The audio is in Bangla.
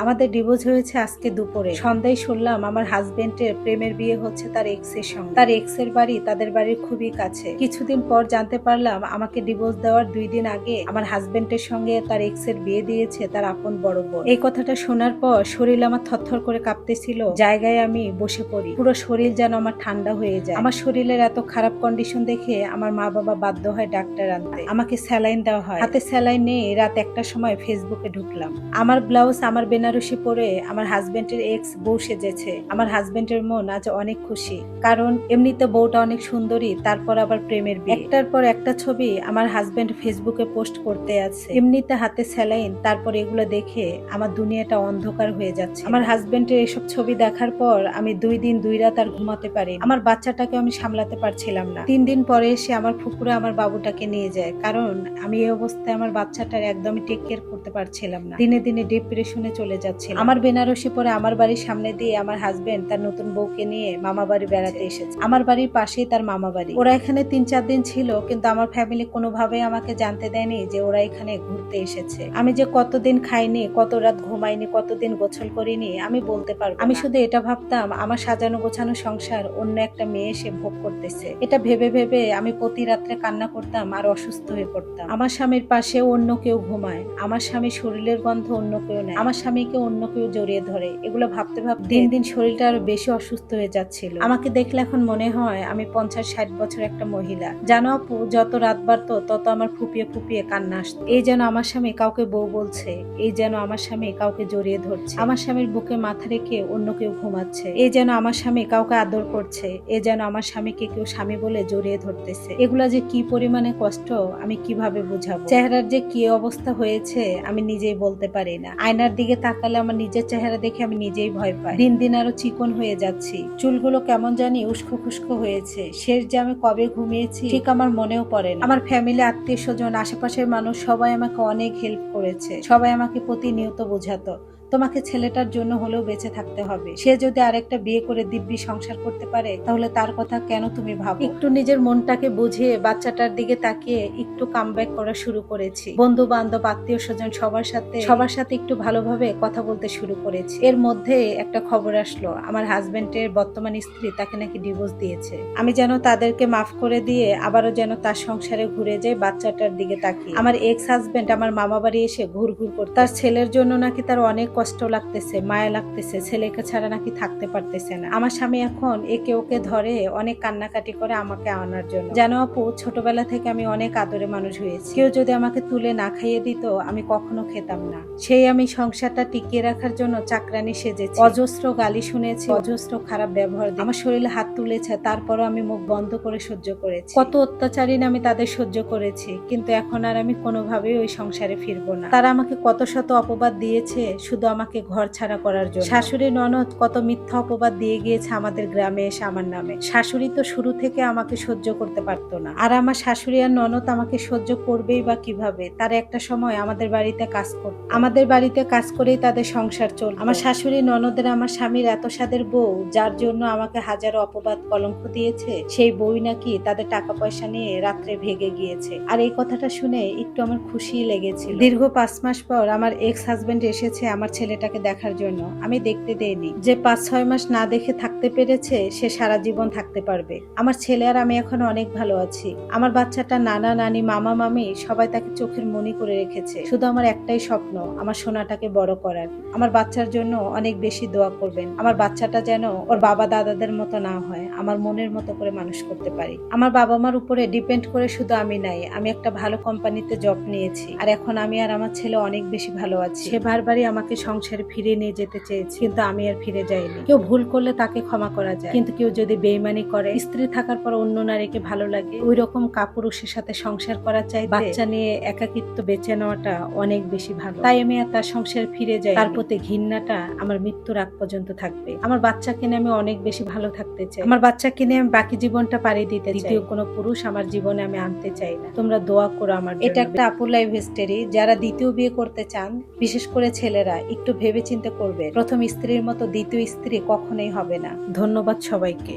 আমাদের ডিভোর্স হয়েছে আজকে দুপুরে। সন্ধ্যায় শুনলাম আমার হাজবেন্ডের প্রেমের বিয়ে হচ্ছে তার এক্সের সঙ্গে। তার এক্সের বাড়ি তাদের বাড়ির খুবই কাছে। কিছুদিন পর জানতে পারলাম আমাকে ডিভোর্স দেওয়ার 2 দিন আগে আমার হাজবেন্ডের সঙ্গে তার এক্সের বিয়ে দিয়েছে তার আপন বড় বোন। এই কথাটা শোনার পর শরীর আমার থরথর করে কাঁপতেছিল। জায়গায় আমি বসে পড়ি, পুরো শরীর যেন আমার ঠান্ডা হয়ে যায়। আমার শরীরের এত খারাপ কন্ডিশন দেখে আমার মা বাবা বাধ্য হয় ডাক্তার আনতে। আমাকে স্যালাইন দেওয়া হয়। হাতে স্যালাইন নিয়ে রাত 1টার সময় ফেসবুকে ঢুকলাম। আমার ব্লাউজ আমার বেনারসি পরে আমার হাজবেন্ডের এক্স বউ সেজেছে। আমার হাজবেন্ডের মন আজ অনেক খুশি, কারণ এমনিতে বউটা অনেক সুন্দরী, তারপর আবার প্রেমের বিয়ে। একটার পর একটা ছবি আমার হাজবেন্ড ফেসবুকে পোস্ট করতে আছে। এমনিতে হাতে স্যালাইন, তারপর এগুলো দেখে আমার দুনিয়াটা অন্ধকার হয়ে যাচ্ছে। আমার হাজবেন্ডের এসব ছবি দেখার পর আমি 2 দিন 2 রাত আর ঘুমাতে পারি। আমার বাচ্চাটাকে আমি সামলাতে পারছিলাম না। 3 দিন পরে এসে আমার ফুপুরা আমার বাবুটাকে নিয়ে যায়, কারণ আমি এই অবস্থায় আমার বাচ্চাটার একদমই টেক কেয়ার করতে পারছিলাম না। দিনে দিনে ডিপ্রেশনে চলে যাচ্ছে। আমার বেনারসি পরে আমার বাড়ির সামনে দিয়ে আমার হাজবেন্ড তার নতুন বউকে নিয়ে মামা বাড়ি বেড়াতে এসেছে। আমার বাড়ির পাশেই তার মামা বাড়ি। ওরা এখানে 3-4 দিন ছিল, কিন্তু আমার ফ্যামিলি কোনোভাবে আমাকে জানতে দেয়নি যে ওরা এখানে ঘুরতে এসেছে। আমি যে কতদিন খাইনি, কত রাত ঘুমাইনি, কতদিন গোসল করিনি আমি বলতে পারবো। আমি শুধু এটা ভাবতাম আমার সাজানো গোছানো সংসার অন্য একটা মেয়ে এসে ভোগ করতেছে। এটা ভেবে ভেবে আমি প্রতি রাত্রে কান্না করতাম আর অসুস্থ হয়ে পড়তাম। আমার স্বামীর পাশে অন্য কেউ ঘুমায়, আমার স্বামীর শরীরের গন্ধ অন্য কেউ নেয়, আমার স্বামীকে অন্য কেউ জড়িয়ে ধরে। এগুলো ভাবতে ভাবতে দিন দিন শরীরটা আরো বেশি অসুস্থ হয়ে যাচ্ছিল। আমাকে দেখলে এখন মনে হয় আমি 50-60 বছর একটা মহিলা। জানো আপু, যত রাত বাড়তো তত আমার ফুপিয়ে ফুপিয়ে কান্না আসতো। এই যেন আমার স্বামী কাউকে বউ বলছে, এই যেন আমার স্বামী কাউকে জড়িয়ে ধরছে, আমার স্বামীর বুকে মাথা রেখে অন্য কেউ ঘুমাচ্ছে, এই যেন আমার স্বামী কাউকে আদর করছে, এই যেন আমার স্বামীকে কেউ স্বামী বলে জড়িয়ে ধরতেছে। এগুলা যে কি পরিমাণে কষ্ট আমি কিভাবে বুঝাবো। চেহারার যে কি অবস্থা হয়েছে আমি নিজেই বলতে পারি না। আয়নার দিকে তাকালে আমার নিজের চেহারা দেখে আমি নিজেই ভয় পাই। দিন দিন আরো চিকন হয়ে যাচ্ছি, চুলগুলো কেমন জানি উস্কো খুস্কো হয়েছে। শেষ যে আমি কবে ঘুমিয়েছি ঠিক আমার মনেও পড়ে না। আমার ফ্যামিলি, আত্মীয় স্বজন, আশেপাশের মানুষ সবাই আমাকে অনেক হেল্প করেছে। সবাই আমাকে প্রতিনিয়ত বোঝাতো তোমাকে ছেলেটার জন্য হলেও বেঁচে থাকতে হবে। সে যদি আরেকটা বিয়ে করে দিব্যি সংসার করতে পারে তাহলে তার কথা কেন তুমি ভাবো। একটু নিজের মনটাকে বুঝিয়ে বাচ্চাটার দিকে তাকিয়ে একটু কামব্যাক করা শুরু করেছি। বন্ধু বান্ধব, আত্মীয় স্বজন সবার সাথে একটু ভালোভাবে কথা বলতে শুরু করেছি। এর মধ্যে একটা খবর আসলো আমার হাজবেন্ডের বর্তমান স্ত্রী তাকে নাকি ডিভোর্স দিয়েছে। আমি যেন তাদেরকে মাফ করে দিয়ে আবারও যেন তার সংসারে ঘুরে যাই বাচ্চাটার দিকে তাকিয়ে। আমার এক্স হাজবেন্ড আমার মামা বাড়ি এসে ঘুর করতে, তার ছেলের জন্য নাকি তার অনেক কষ্ট লাগতেছে, মায়া লাগতেছে, ছেলেকে ছাড়া নাকি থাকতে পারতেছে না। আমার স্বামী এখন একে ওকে ধরে অনেক কান্নাকাটি করে আমাকে আনার জন্য। জানো আপু, ছোটবেলা থেকে আমি অনেক আদরে মানুষ হয়েছি। কেউ যদি আমাকে তুলে না খাইয়ে দিত আমি কখনো খেতাম না। সেই আমি সংসারটা টিকিয়ে রাখার জন্য চাকরানি সেজেছি, অজস্র গালি শুনেছি, অজস্র খারাপ ব্যবহার, আমার শরীরে হাত তুলেছে, তারপরও আমি মুখ বন্ধ করে সহ্য করেছি। কত অত্যাচারী আমি তাদের সহ্য করেছি, কিন্তু এখন আর আমি কোনোভাবেই ওই সংসারে ফিরবো না। তারা আমাকে কত শত অপবাদ দিয়েছে শুধু আমাকে ঘর ছাড়া করার জন্য। শাশুড়ি ননদ কত মিথ্যা অপবাদ দিয়ে গিয়েছে আমাদের গ্রামে এসে আমার নামে। শাশুড়ি তো শুরু থেকে আমাকে সহ্য করতে পারতো না, আর আমার শাশুড়ি আর ননদ আমাকে সহ্য করবেই বা কিভাবে। তারা একটা সময় আমাদের বাড়িতে কাজ করত, আমাদের বাড়িতে কাজ করেই তাদের সংসার চলত। আমার শাশুড়ি ননদের আমার স্বামীর এত স্বাদের বউ, যার জন্য আমাকে হাজারো অপবাদ কলঙ্ক দিয়েছে, সেই বই নাকি তাদের টাকা পয়সা নিয়ে রাত্রে ভেগে গিয়েছে। আর এই কথাটা শুনে একটু আমার খুশি লেগেছিল। দীর্ঘ 5 মাস পর আমার এক্স হাজবেন্ড এসেছে আমার ছেলেটাকে দেখার জন্য। আমি দেখতে দেইনি। যে 5-6 মাস না দেখে থাকতে পেরেছে সে সারা জীবন থাকতে পারবে। আমার ছেলে আর আমি এখন অনেক ভালো আছি। আমার বাচ্চাটা নানা নানি মামা মামি সবাই তাকে চোখের মনি করে রেখেছে। শুধু আমার একটাই স্বপ্ন, আমার সোনাটাকে বড় করার। আমার বাচ্চার জন্য অনেক বেশি দোয়া করবেন। আমার বাচ্চাটা যেন ওর বাবা দাদাদের মতো না হয়, আমার মনের মতো করে মানুষ করতে পারি। আমার বাবা মার উপরে ডিপেন্ড করে শুধু আমি নাই, আমি একটা ভালো কোম্পানিতে জব নিয়েছি, আর এখন আমি আর আমার ছেলে অনেক বেশি ভালো আছি। সে বারবারই আমাকে সংসারে ফিরিয়ে নিয়ে যেতে চেয়েছে, কিন্তু আমি আর ফিরে যাইনি। কেউ ভুল করলে তাকে ক্ষমা করা যায়, কিন্তু কেউ যদি বেইমানি করে, স্ত্রী থাকার পর অন্য নারীকে ভালো লাগে, ওই রকম কাপুরুষের সাথে সংসার করা চাই, বাচ্চা নিয়ে একাকিত্ব বেঁচে নেওয়াটা অনেক বেশি ভালো। তাই আমি আর তার সংসার ফিরে যাই। তার প্রতি ঘৃণাটা আমার মৃত্যুর আগ পর্যন্ত থাকবে। আমার বাচ্চাকে নিয়ে আমি অনেক বেশি ভালো থাকতে চাই। আমার বাচ্চাকে নিয়ে আমি বাকি জীবনটা পাড়ি দিতে চাই। দ্বিতীয় কোনো পুরুষ আমার জীবনে আমি আনতে চাই না। তোমরা দোয়া করো আমার জন্য। এটা একটা আপুর লাইফ স্টোরি। যারা দ্বিতীয় বিয়ে করতে চান, বিশেষ করে ছেলেরা, একটু ভেবে চিন্তে করবে। প্রথম স্ত্রীর মতো দ্বিতীয় স্ত্রী কখনোই হবে না। ধন্যবাদ সবাইকে।